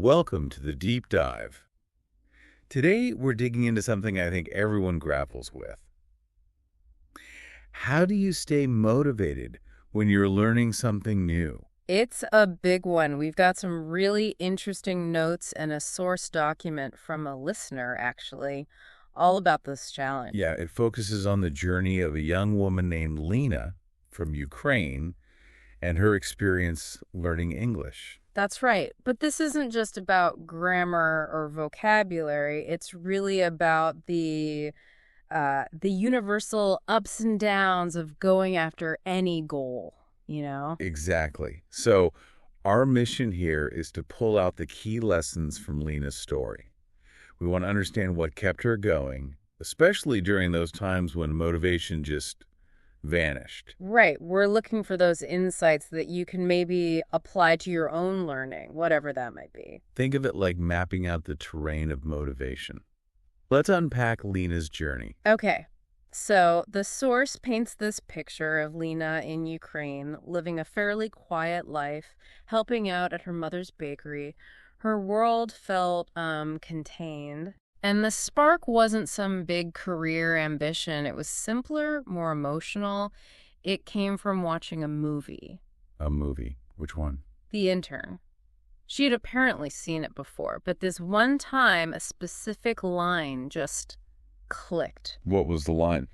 Welcome to the Deep Dive. Today, we're digging into something I think everyone grapples with. How do you stay motivated when you're learning something new? It's a big one. We've got some really interesting notes and a source document from a listener, actually, all about this challenge. Yeah, it focuses on the journey of a young woman named Lena from Ukraine and her experience learning English. That's right. But this isn't just about grammar or vocabulary. It's really about the universal ups and downs of going after any goal. Exactly. So, our mission here is to pull out the key lessons from Lena's story. We want to understand what kept her going, especially during those times when motivation just vanished. Right. We're looking for those insights that you can maybe apply to your own learning, whatever that might be. Think of it like mapping out the terrain of motivation. Let's unpack Lena's journey. Okay. So the source paints this picture of Lena in Ukraine, living a fairly quiet life, helping out at her mother's bakery. Her world felt contained. And the spark wasn't some big career ambition. It was simpler, more emotional. It came from watching a movie, A movie. Which one? The Intern. She had apparently seen it before, but this one time, a specific line just clicked. What was the line?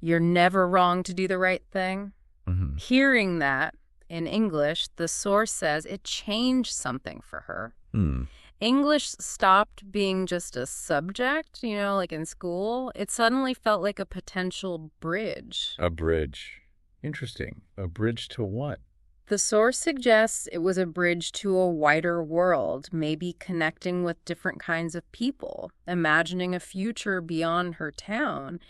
You're never wrong to do the right thing. Mm-hmm. Hearing that in English, the source says it changed something for her. English stopped being just a subject, like in school. It suddenly felt like a potential bridge. A bridge. Interesting. A bridge to what? The source suggests it was a bridge to a wider world, maybe connecting with different kinds of people, imagining a future beyond her town.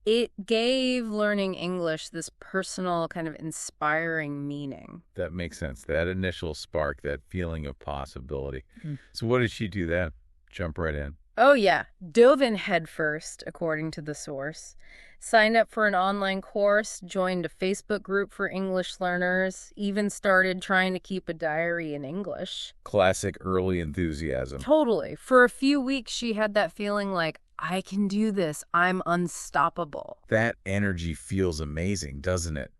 It gave learning English this personal, kind of inspiring meaning. That makes sense. That initial spark, that feeling of possibility. Mhm. So what did she do then? Jump right in. Oh, yeah. Dove in headfirst, according to the source. Signed up for an online course, joined a Facebook group for English learners, even started trying to keep a diary in English. Classic early enthusiasm. Totally. For a few weeks, she had that feeling like, I can do this. I'm unstoppable. That energy feels amazing, doesn't it?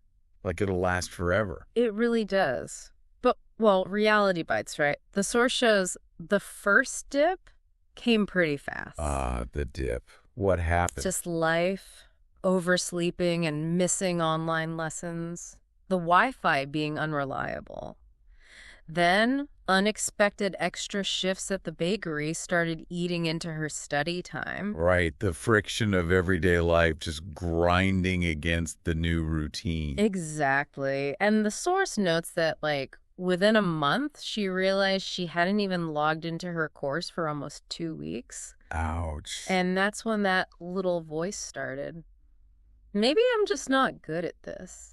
Like it'll last forever. It really does. But, well, reality bites, right? The source shows the first dip came pretty fast. The dip. What happened? Just life, oversleeping and missing online lessons, the Wi-Fi being unreliable. Then, unexpected extra shifts at the bakery started eating into her study time. Right, the friction of everyday life just grinding against the new routine. Exactly. And the source notes that, within a month, she realized she hadn't even logged into her course for almost 2 weeks. Ouch. And that's when that little voice started. Maybe I'm just not good at this.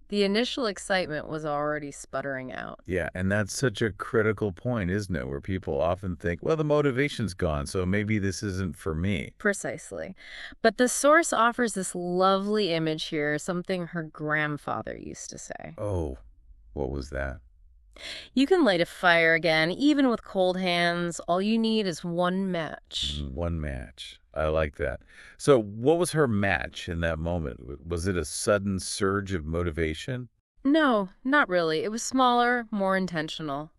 The initial excitement was already sputtering out. Yeah, and that's such a critical point, isn't it? Where people often think, well, the motivation's gone, so maybe this isn't for me. Precisely. But the source offers this lovely image here, something her grandfather used to say. Oh, what was that? You can light a fire again, even with cold hands. All you need is one match. One match. I like that. So what was her match in that moment? Was it a sudden surge of motivation? No, not really. It was smaller, more intentional.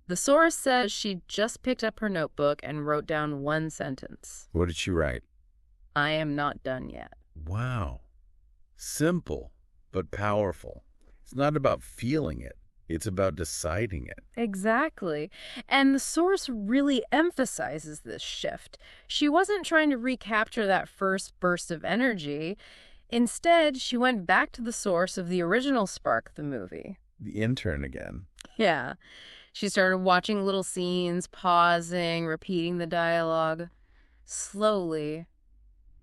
The source says she just picked up her notebook and wrote down one sentence. What did she write? I am not done yet. Wow. Simple, but powerful. It's not about feeling it. It's about deciding it. Exactly. And the source really emphasizes this shift. She wasn't trying to recapture that first burst of energy. Instead, she went back to the source of the original spark, the movie. The Intern again. Yeah. She started watching little scenes, pausing, repeating the dialogue. Slowly,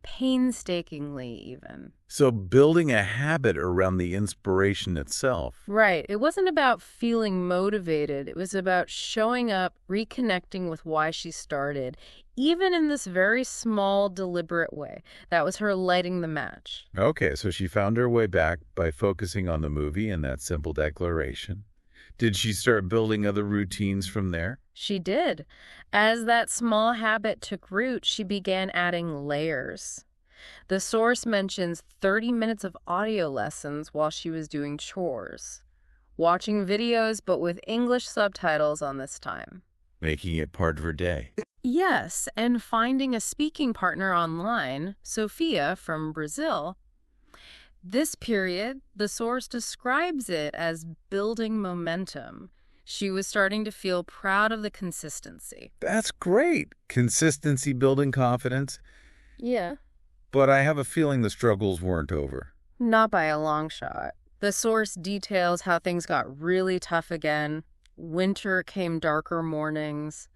painstakingly even. So building a habit around the inspiration itself. Right. It wasn't about feeling motivated. It was about showing up, reconnecting with why she started, even in this very small, deliberate way. That was her lighting the match. Okay, so she found her way back by focusing on the movie and that simple declaration. Did she start building other routines from there? She did. As that small habit took root, she began adding layers. The source mentions 30 minutes of audio lessons while she was doing chores, watching videos but with English subtitles on this time. Making it part of her day. Yes, and finding a speaking partner online, Sophia from Brazil. This period, the source describes it as building momentum. She was starting to feel proud of the consistency. That's great. Consistency building confidence. Yeah. But I have a feeling the struggles weren't over. Not by a long shot. The source details how things got really tough again. Winter came, darker mornings,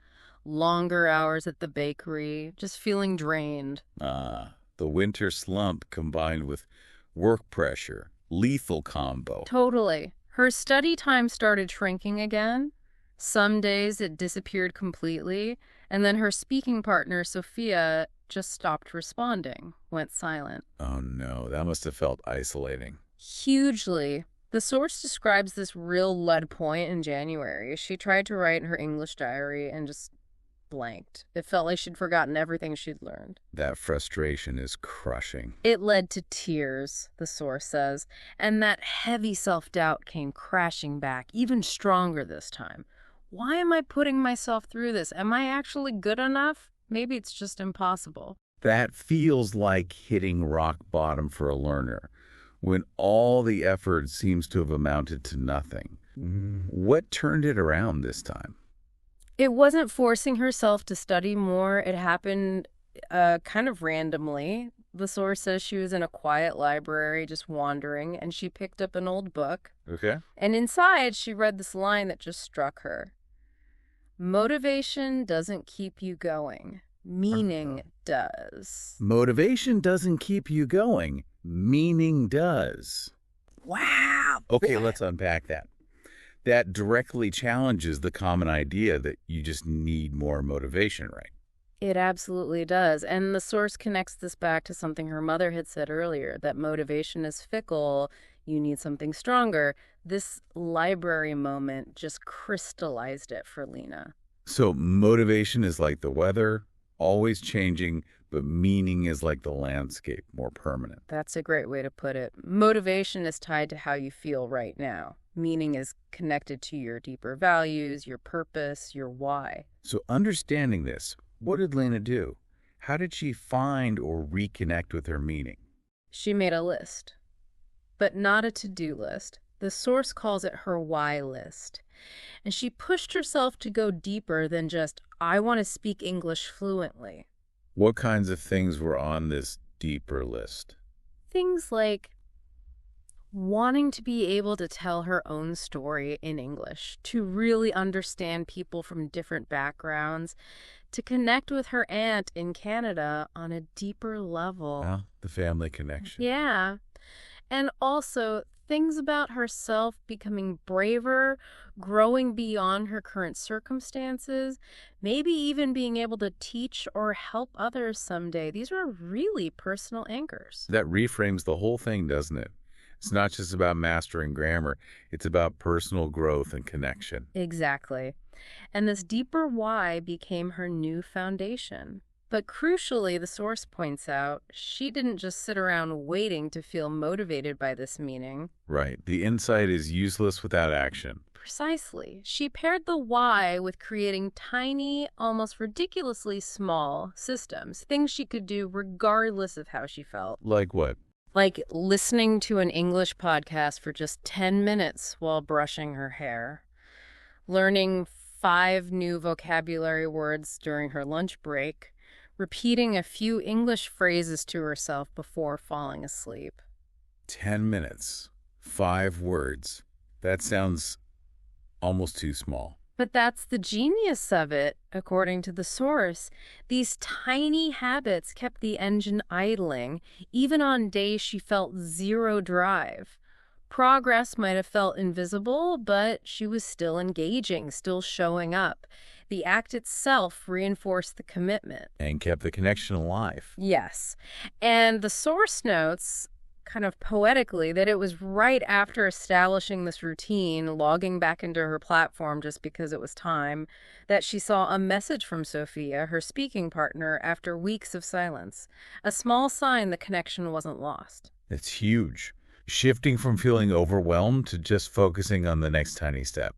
longer hours at the bakery, just feeling drained. The winter slump combined with work pressure. Lethal combo. Totally. Her study time started shrinking again. Some days it disappeared completely, and then her speaking partner, Sophia, just stopped responding, went silent. Oh no, that must have felt isolating. Hugely. The source describes this real lead point in January. She tried to write in her English diary and just blanked. It felt like she'd forgotten everything she'd learned. That frustration is crushing. It led to tears, the source says, and that heavy self-doubt came crashing back, even stronger this time. Why am I putting myself through this? Am I actually good enough? Maybe it's just impossible. That feels like hitting rock bottom for a learner, when all the effort seems to have amounted to nothing. What turned it around this time? It wasn't forcing herself to study more. It happened kind of randomly. The source says she was in a quiet library just wandering, and she picked up an old book. Okay. And inside, she read this line that just struck her. Motivation doesn't keep you going. Meaning does. Motivation doesn't keep you going. Meaning does. Wow. Okay, let's unpack that. That directly challenges the common idea that you just need more motivation, right? It absolutely does. And the source connects this back to something her mother had said earlier, that motivation is fickle. You need something stronger. This library moment just crystallized it for Lena. So motivation is like the weather, always changing, but meaning is like the landscape, more permanent. That's a great way to put it. Motivation is tied to how you feel right now. Meaning is connected to your deeper values, your purpose, your why. So understanding this, what did Lena do? How did she find or reconnect with her meaning? She made a list, but not a to-do list. The source calls it her why list. And she pushed herself to go deeper than just, I want to speak English fluently. What kinds of things were on this deeper list? Things like wanting to be able to tell her own story in English, to really understand people from different backgrounds, to connect with her aunt in Canada on a deeper level. Well, the family connection. Yeah. And also things about herself becoming braver, growing beyond her current circumstances, maybe even being able to teach or help others someday. These are really personal anchors. That reframes the whole thing, doesn't it? It's not just about mastering grammar. It's about personal growth and connection. Exactly. And this deeper why became her new foundation. But crucially, the source points out, she didn't just sit around waiting to feel motivated by this meaning. Right. The insight is useless without action. Precisely. She paired the why with creating tiny, almost ridiculously small systems, things she could do regardless of how she felt. Like what? Like listening to an English podcast for just 10 minutes while brushing her hair, learning 5 new vocabulary words during her lunch break, repeating a few English phrases to herself before falling asleep. 10 minutes, 5 words. That sounds almost too small. But that's the genius of it, according to the source. These tiny habits kept the engine idling, even on days she felt zero drive. Progress might have felt invisible, but she was still engaging, still showing up. The act itself reinforced the commitment. And kept the connection alive. Yes. And the source notes, kind of poetically that it was right after establishing this routine, logging back into her platform just because it was time, that she saw a message from Sophia, her speaking partner, after weeks of silence. A small sign the connection wasn't lost. It's huge. Shifting from feeling overwhelmed to just focusing on the next tiny step.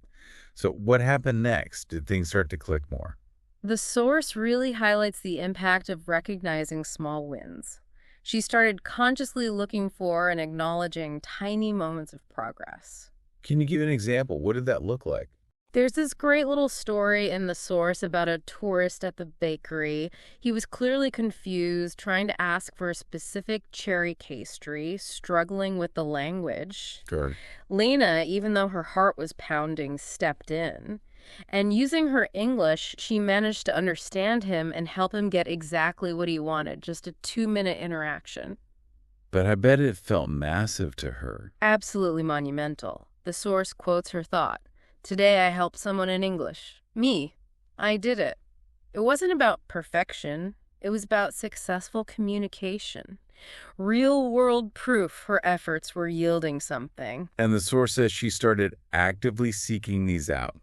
So what happened next? Did things start to click more? The source really highlights the impact of recognizing small wins. She started consciously looking for and acknowledging tiny moments of progress. Can you give an example? What did that look like? There's this great little story in the source about a tourist at the bakery. He was clearly confused, trying to ask for a specific cherry pastry, struggling with the language. Sure. Lena, even though her heart was pounding, stepped in. And using her English, she managed to understand him and help him get exactly what he wanted, just a 2-minute interaction. But I bet it felt massive to her. Absolutely monumental. The source quotes her thought. Today I helped someone in English. Me. I did it. It wasn't about perfection. It was about successful communication. Real-world proof her efforts were yielding something. And the source says she started actively seeking these out,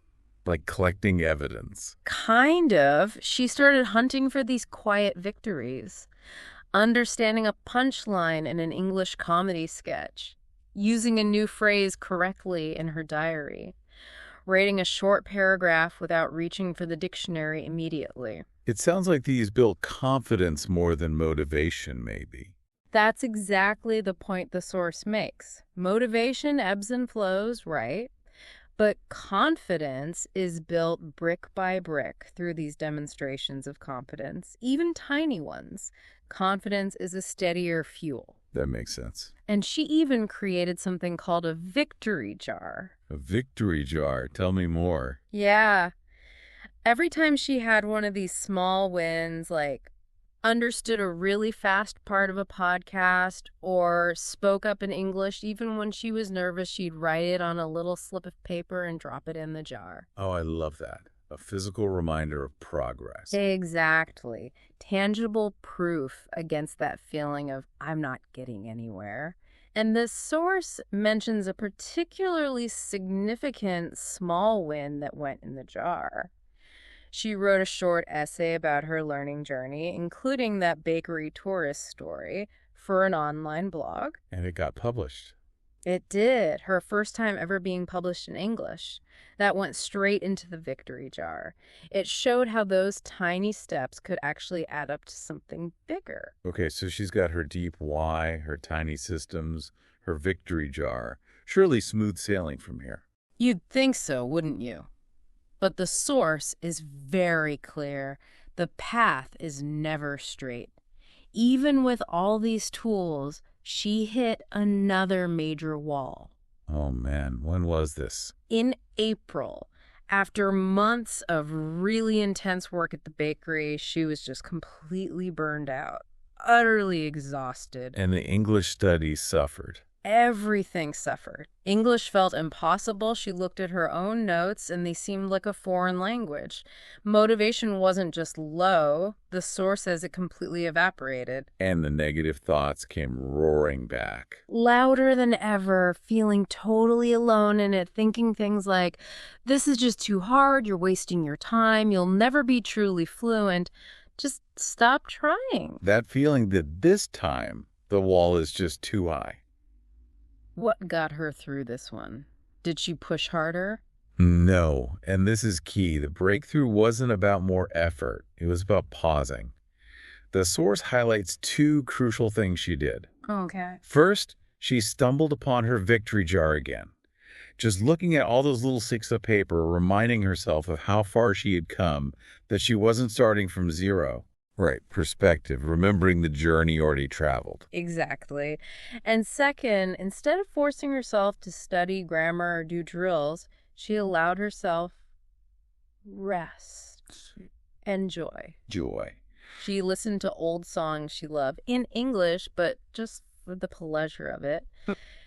like collecting evidence. Kind of. She started hunting for these quiet victories. Understanding a punchline in an English comedy sketch. Using a new phrase correctly in her diary. Writing a short paragraph without reaching for the dictionary immediately. It sounds like these build confidence more than motivation, maybe. That's exactly the point the source makes. Motivation ebbs and flows, right? But confidence is built brick by brick through these demonstrations of competence, even tiny ones. Confidence is a steadier fuel. That makes sense. And she even created something called a victory jar. A victory jar. Tell me more. Yeah. Every time she had one of these small wins, like understood a really fast part of a podcast or spoke up in English, even when she was nervous, she'd write it on a little slip of paper and drop it in the jar. Oh, I love that. A physical reminder of progress. Exactly. Tangible proof against that feeling of, I'm not getting anywhere. And this source mentions a particularly significant small win that went in the jar. She wrote a short essay about her learning journey, including that bakery tourist story, for an online blog. And it got published. It did. Her first time ever being published in English. That went straight into the victory jar. It showed how those tiny steps could actually add up to something bigger. Okay, so she's got her deep why, her tiny systems, her victory jar. Surely smooth sailing from here. You'd think so, wouldn't you? But the source is very clear. The path is never straight. Even with all these tools, she hit another major wall. Oh man, when was this? In April, after months of really intense work at the bakery, she was just completely burned out, utterly exhausted. And the English studies suffered. Everything suffered. English felt impossible. She looked at her own notes, and they seemed like a foreign language. Motivation wasn't just low. The source says it completely evaporated. And the negative thoughts came roaring back. Louder than ever, feeling totally alone in it, thinking things like, this is just too hard, you're wasting your time, you'll never be truly fluent. Just stop trying. That feeling that this time the wall is just too high. What got her through this one? Did she push harder? No, and this is key. The breakthrough wasn't about more effort. It was about pausing. The source highlights two crucial things she did. Okay. First, she stumbled upon her victory jar again. Just looking at all those little sticks of paper, reminding herself of how far she had come, that she wasn't starting from zero. Right, perspective, remembering the journey already traveled. Exactly. And second, instead of forcing herself to study grammar or do drills, she allowed herself rest and joy. Joy. She listened to old songs she loved in English, but just for the pleasure of it.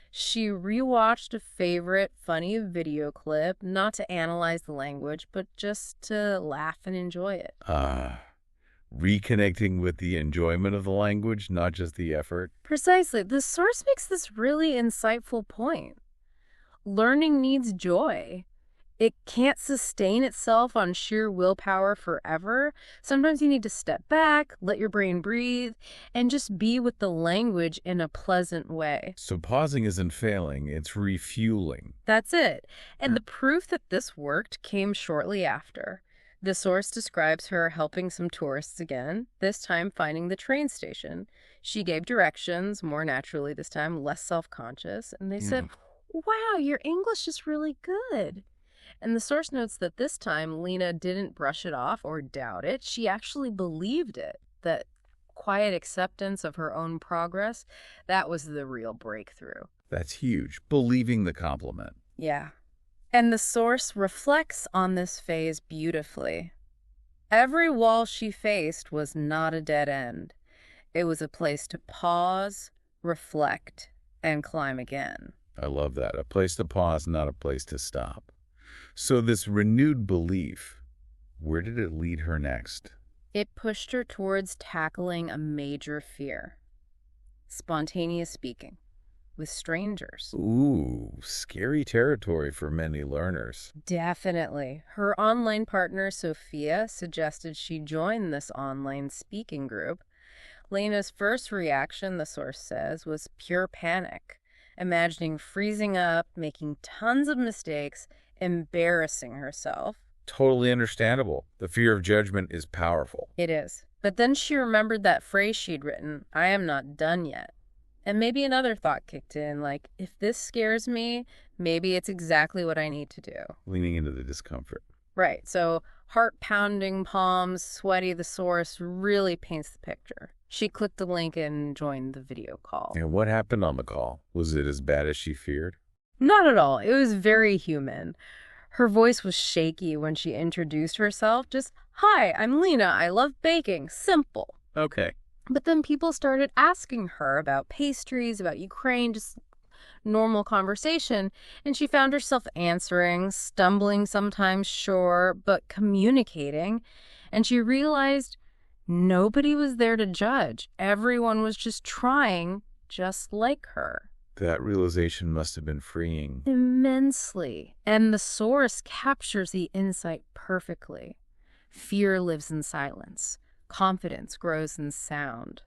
She rewatched a favorite funny video clip, not to analyze the language, but just to laugh and enjoy it. Reconnecting with the enjoyment of the language, not just the effort. Precisely. The source makes this really insightful point. Learning needs joy. It can't sustain itself on sheer willpower forever. Sometimes you need to step back, let your brain breathe, and just be with the language in a pleasant way. So pausing isn't failing, it's refueling. That's it. And the proof that this worked came shortly after. The source describes her helping some tourists again, this time finding the train station. She gave directions, more naturally this time, less self-conscious, and they said, "Wow, your English is really good." And the source notes that this time, Lena didn't brush it off or doubt it. She actually believed it, that quiet acceptance of her own progress, that was the real breakthrough. That's huge. Believing the compliment. Yeah. And the source reflects on this phase beautifully. Every wall she faced was not a dead end. It was a place to pause, reflect, and climb again. I love that. A place to pause, not a place to stop. So this renewed belief, where did it lead her next? It pushed her towards tackling a major fear. Spontaneous speaking with strangers. Ooh, scary territory for many learners. Definitely. Her online partner, Sophia, suggested she join this online speaking group. Lena's first reaction, the source says, was pure panic, imagining freezing up, making tons of mistakes, embarrassing herself. Totally understandable. The fear of judgment is powerful. It is. But then she remembered that phrase she'd written, "I am not done yet." And maybe another thought kicked in, like, if this scares me, maybe it's exactly what I need to do. Leaning into the discomfort. Right. So heart-pounding, palms, sweaty, the source really paints the picture. She clicked the link and joined the video call. And what happened on the call? Was it as bad as she feared? Not at all. It was very human. Her voice was shaky when she introduced herself. Just, "Hi, I'm Lena. I love baking." Simple. Okay. But then people started asking her about pastries, about Ukraine, just normal conversation. And she found herself answering, stumbling sometimes, sure, but communicating. And she realized nobody was there to judge. Everyone was just trying, just like her. That realization must have been freeing. Immensely. And the source captures the insight perfectly. Fear lives in silence. Confidence grows in sound.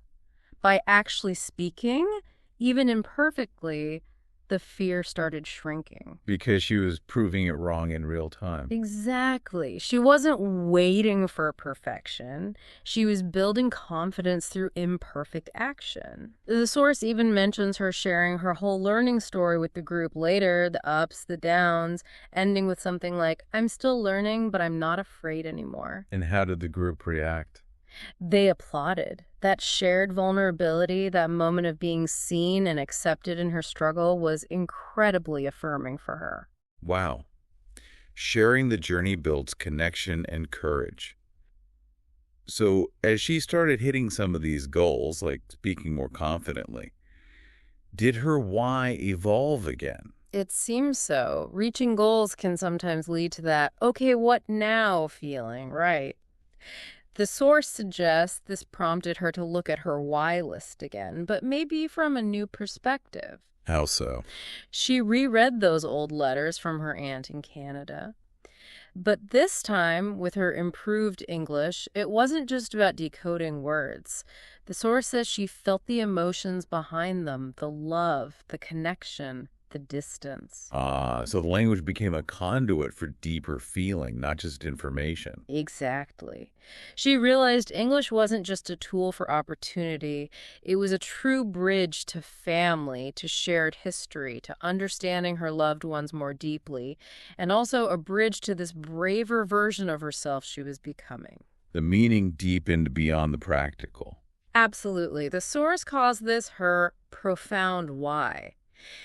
By actually speaking, even imperfectly, the fear started shrinking. Because she was proving it wrong in real time. Exactly. She wasn't waiting for perfection. She was building confidence through imperfect action. The source even mentions her sharing her whole learning story with the group later, the ups, the downs, ending with something like, "I'm still learning, but I'm not afraid anymore." And how did the group react? They applauded. That shared vulnerability, that moment of being seen and accepted in her struggle, was incredibly affirming for her. Wow. Sharing the journey builds connection and courage. So as she started hitting some of these goals, like speaking more confidently, did her why evolve again? It seems so. Reaching goals can sometimes lead to that, "okay, what now" feeling, right? The source suggests this prompted her to look at her why list again, but maybe from a new perspective. How so? She reread those old letters from her aunt in Canada. But this time, with her improved English, it wasn't just about decoding words. The source says she felt the emotions behind them, the love, the connection, the distance. So the language became a conduit for deeper feeling, not just information. Exactly. She realized English wasn't just a tool for opportunity. It was a true bridge to family, to shared history, to understanding her loved ones more deeply, and also a bridge to this braver version of herself she was becoming. The meaning deepened beyond the practical. Absolutely. The source calls this her profound why.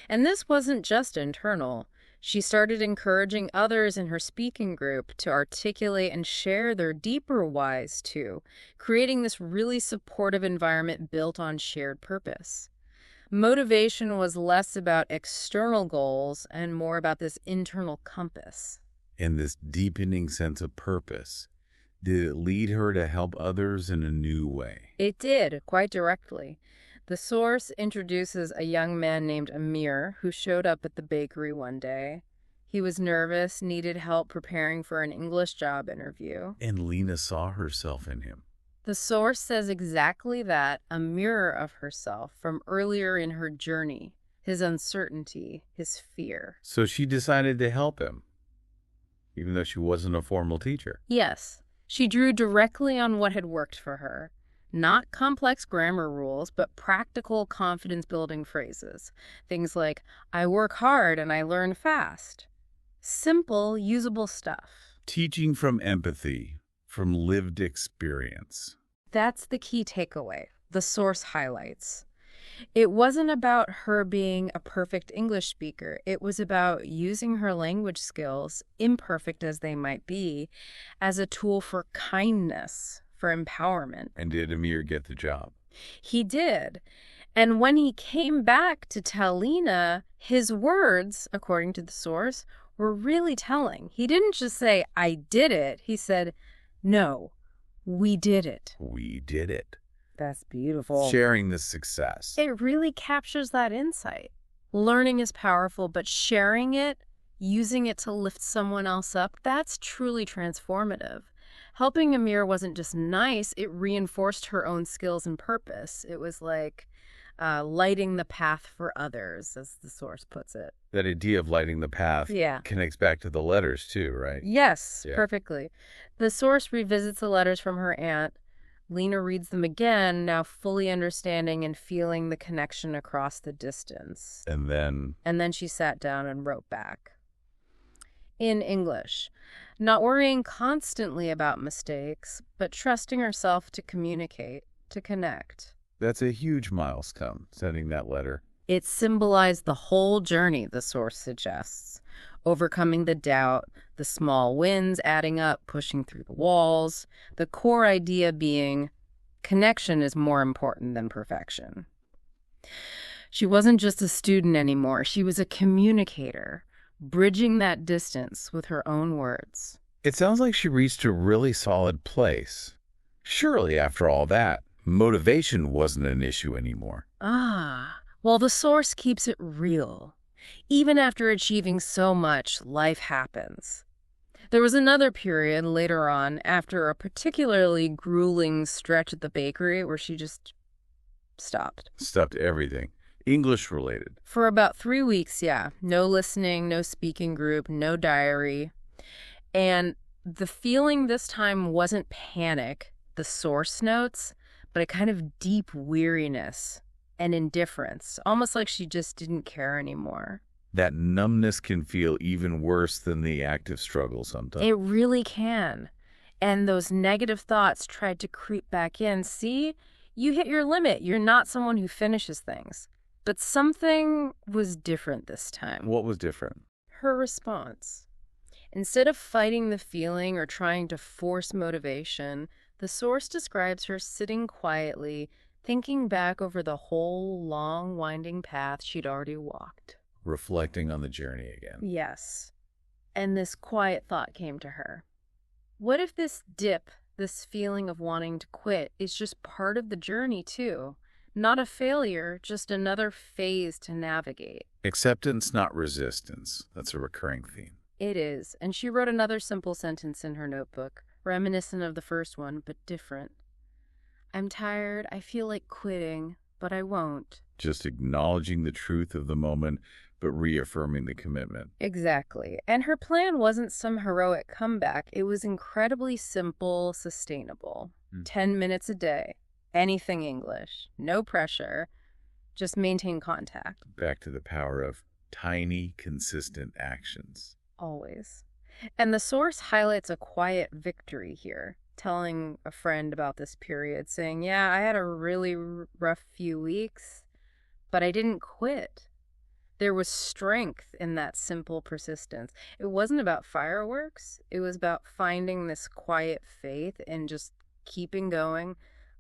And this wasn't just internal. She started encouraging others in her speaking group to articulate and share their deeper whys too, creating this really supportive environment built on shared purpose. Motivation was less about external goals and more about this internal compass. And this deepening sense of purpose, Did it lead her to help others in a new way? It did, quite directly. The source introduces a young man named Amir who showed up at the bakery one day. He was nervous, needed help preparing for an English job interview. And Lena saw herself in him. The source says exactly that, a mirror of herself from earlier in her journey, his uncertainty, his fear. So she decided to help him, even though she wasn't a formal teacher. Yes, she drew directly on what had worked for her. Not complex grammar rules, but practical confidence-building phrases. Things like, I work hard and I learn fast. Simple, usable stuff. Teaching from empathy, from lived experience. That's the key takeaway, the source highlights. It wasn't about her being a perfect English speaker. It was about using her language skills, imperfect as they might be, as a tool for kindness, for empowerment. And did Amir get the job? He did. And when he came back to tell Lena, his words, according to the source, were really telling. He didn't just say, I did it. He said, no, we did it. We did it. That's beautiful. Sharing the success. It really captures that insight. Learning is powerful, but sharing it, using it to lift someone else up, that's truly transformative. Helping Amir wasn't just nice, it reinforced her own skills and purpose. It was like lighting the path for others, as the source puts it. That idea of lighting the path connects back to the letters too, right? Yes, perfectly. The source revisits the letters from her aunt. Lena reads them again, now fully understanding and feeling the connection across the distance. And then she sat down and wrote back. In English, not worrying constantly about mistakes, but trusting herself to communicate, to connect. That's a huge milestone, sending that letter. It symbolized the whole journey, the source suggests. Overcoming the doubt, the small wins adding up, pushing through the walls, the core idea being connection is more important than perfection. She wasn't just a student anymore, she was a communicator, bridging that distance with her own words. It sounds like she reached a really solid place. Surely, after all that, motivation wasn't an issue anymore. Well, the source keeps it real. Even after achieving so much, life happens. There was another period later on, after a particularly grueling stretch at the bakery, where she just stopped. Stopped everything. English related. For about 3 weeks, yeah. No listening, no speaking group, no diary. And the feeling this time wasn't panic, the source notes, but a kind of deep weariness and indifference, almost like she just didn't care anymore. That numbness can feel even worse than the active struggle sometimes. It really can. And those negative thoughts tried to creep back in. See, you hit your limit. You're not someone who finishes things. But something was different this time. What was different? Her response. Instead of fighting the feeling or trying to force motivation, the source describes her sitting quietly, thinking back over the whole long, winding path she'd already walked. Reflecting on the journey again. Yes. And this quiet thought came to her. What if this dip, this feeling of wanting to quit, is just part of the journey too? Not a failure, just another phase to navigate. Acceptance, not resistance. That's a recurring theme. It is. And she wrote another simple sentence in her notebook, reminiscent of the first one, but different. I'm tired, I feel like quitting, but I won't. Just acknowledging the truth of the moment, but reaffirming the commitment. Exactly. And her plan wasn't some heroic comeback. It was incredibly simple, sustainable. 10 minutes a day. Anything English. No pressure. Just maintain contact. Back to the power of tiny, consistent actions. Always. And the source highlights a quiet victory here, telling a friend about this period, saying, yeah, I had a really rough few weeks, but I didn't quit. There was strength in that simple persistence. It wasn't about fireworks. It was about finding this quiet faith and just keeping going.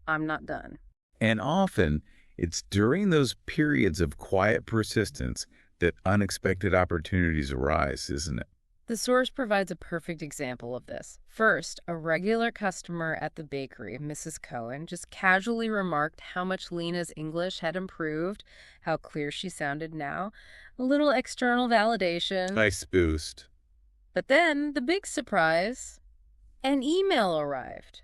I'm not done. And often, it's during those periods of quiet persistence that unexpected opportunities arise, isn't it? The source provides a perfect example of this. First, a regular customer at the bakery, Mrs. Cohen, just casually remarked how much Lena's English had improved, how clear she sounded now, a little external validation. Nice boost. But then, the big surprise, an email arrived.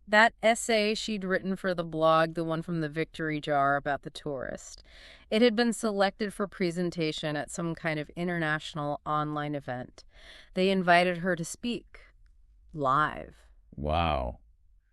That essay she'd written for the blog, the one from the Victory Jar about the tourist. It had been selected for presentation at some kind of international online event. They invited her to speak live. Wow.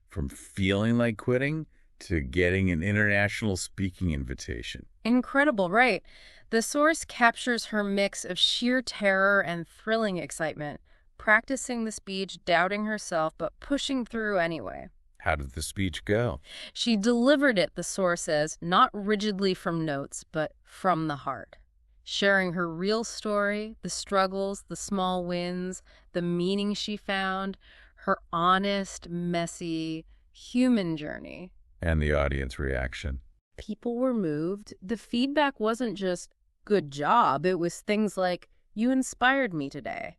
From feeling like quitting to getting an international speaking invitation. Incredible, right? The source captures her mix of sheer terror and thrilling excitement, practicing the speech, doubting herself, but pushing through anyway. How did the speech go? She delivered it, the source says, not rigidly from notes, but from the heart, sharing her real story, the struggles, the small wins, the meaning she found, her honest, messy, human journey. And the audience reaction. People were moved. The feedback wasn't just, good job. It was things like, you inspired me today.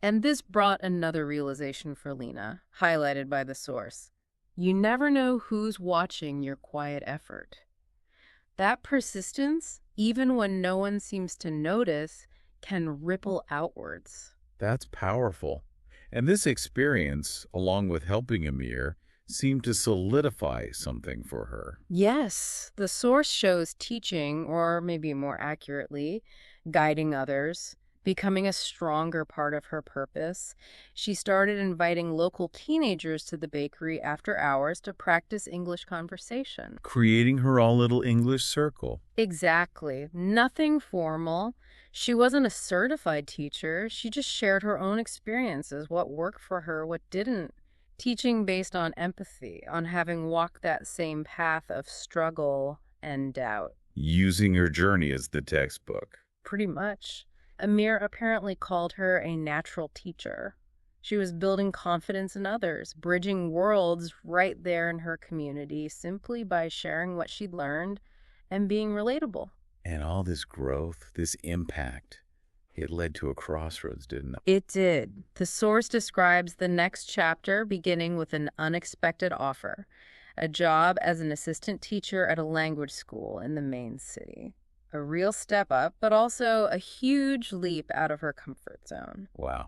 And this brought another realization for Lena, highlighted by the source. You never know who's watching your quiet effort. That persistence, even when no one seems to notice, can ripple outwards. That's powerful. And this experience, along with helping Amir, seemed to solidify something for her. Yes, the source shows teaching, or maybe more accurately, guiding others, becoming a stronger part of her purpose. She started inviting local teenagers to the bakery after hours to practice English conversation. Creating her own little English circle. Exactly. Nothing formal. She wasn't a certified teacher. She just shared her own experiences, what worked for her, what didn't. Teaching based on empathy, on having walked that same path of struggle and doubt. Using her journey as the textbook. Pretty much. Amir apparently called her a natural teacher. She was building confidence in others, bridging worlds right there in her community simply by sharing what she'd learned and being relatable. And all this growth, this impact, it led to a crossroads, didn't it? It did. The source describes the next chapter beginning with an unexpected offer, a job as an assistant teacher at a language school in the main city. A real step up, but also a huge leap out of her comfort zone. Wow.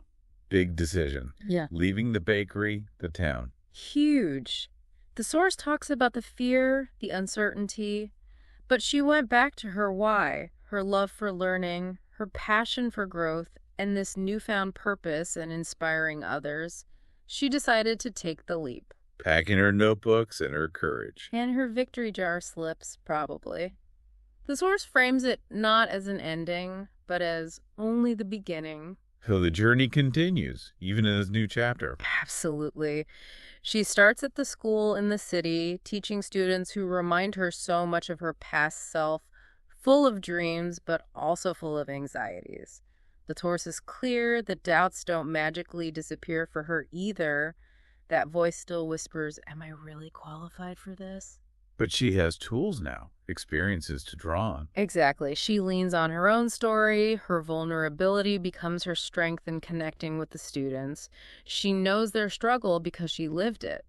Big decision. Yeah. Leaving the bakery, the town. Huge. The source talks about the fear, the uncertainty, but she went back to her why, her love for learning, her passion for growth, and this newfound purpose in inspiring others. She decided to take the leap. Packing her notebooks and her courage. And her victory jar slips, probably. The source frames it not as an ending, but as only the beginning. So the journey continues, even in this new chapter. Absolutely. She starts at the school in the city, teaching students who remind her so much of her past self, full of dreams, but also full of anxieties. The source is clear, the doubts don't magically disappear for her either. That voice still whispers, am I really qualified for this? But she has tools now, experiences to draw on. Exactly. She leans on her own story. Her vulnerability becomes her strength in connecting with the students. She knows their struggle because she lived it.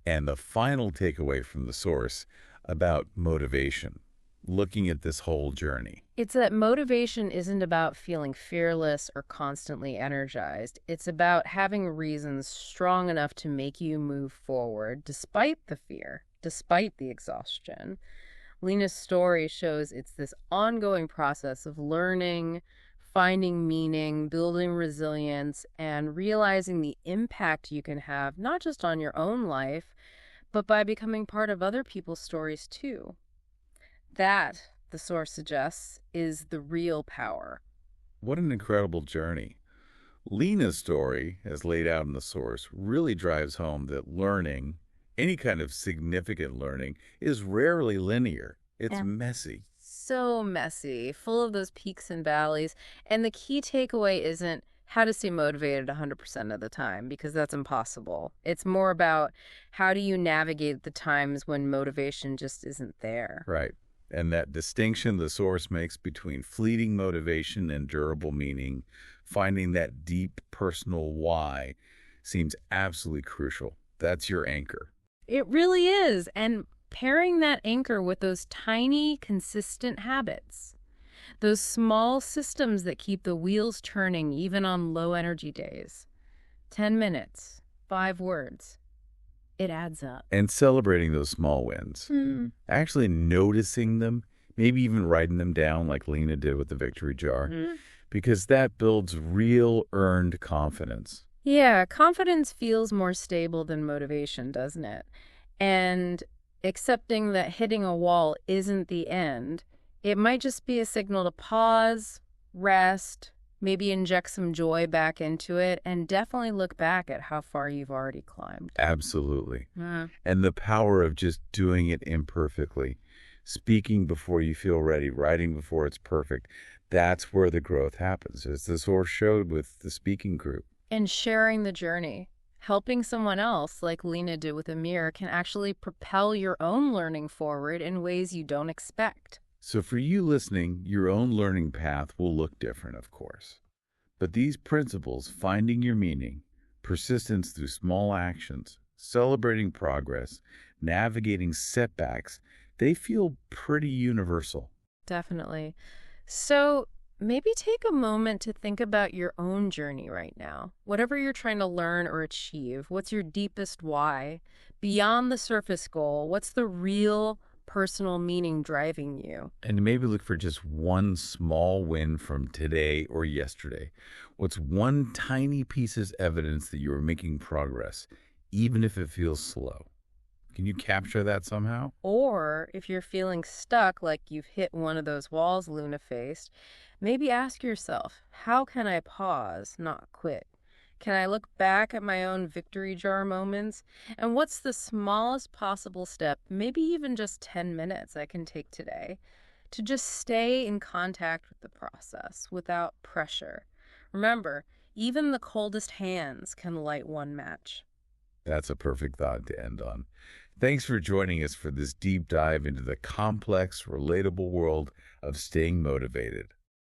And the final takeaway from the source about motivation, looking at this whole journey. It's that motivation isn't about feeling fearless or constantly energized. It's about having reasons strong enough to make you move forward despite the fear, despite the exhaustion. Lena's story shows it's this ongoing process of learning, finding meaning, building resilience, and realizing the impact you can have not just on your own life, but by becoming part of other people's stories too. That, the source suggests, is the real power. What an incredible journey. Lena's story, as laid out in the source, really drives home that learning, any kind of significant learning, is rarely linear. It's messy. So messy, full of those peaks and valleys. And the key takeaway isn't how to stay motivated 100% of the time, because that's impossible. It's more about how do you navigate the times when motivation just isn't there. Right. And that distinction the source makes between fleeting motivation and durable meaning, Finding that deep personal why seems absolutely crucial. That's your anchor. It really is. And pairing that anchor with those tiny, consistent habits, those small systems that keep the wheels turning even on low energy days. 10 minutes, 5 words. It adds up. And celebrating those small wins. Actually noticing them, maybe even writing them down like Lena did with the victory jar, because that builds real earned confidence. Yeah, confidence feels more stable than motivation, doesn't it? And accepting that hitting a wall isn't the end, it might just be a signal to pause, rest, maybe inject some joy back into it, and definitely look back at how far you've already climbed. Absolutely. And the power of just doing it imperfectly, speaking before you feel ready, writing before it's perfect. That's where the growth happens, as the source showed with the speaking group. And sharing the journey. Helping someone else, like Lena did with Amir, can actually propel your own learning forward in ways you don't expect. So for you listening, your own learning path will look different, of course. But these principles, finding your meaning, persistence through small actions, celebrating progress, navigating setbacks, they feel pretty universal. Definitely. So maybe take a moment to think about your own journey right now. Whatever you're trying to learn or achieve, what's your deepest why? Beyond the surface goal, what's the real personal meaning driving you? And maybe look for just one small win from today or yesterday. What's one tiny piece of evidence that you are making progress, even if it feels slow? Can you capture that somehow? Or if you're feeling stuck, like you've hit one of those walls Luna faced, maybe ask yourself, how can I pause, not quit? Can I look back at my own victory jar moments? And what's the smallest possible step, maybe even just 10 minutes I can take today, to just stay in contact with the process without pressure? Remember, even the coldest hands can light one match. That's a perfect thought to end on. Thanks for joining us for this deep dive into the complex, relatable world of staying motivated.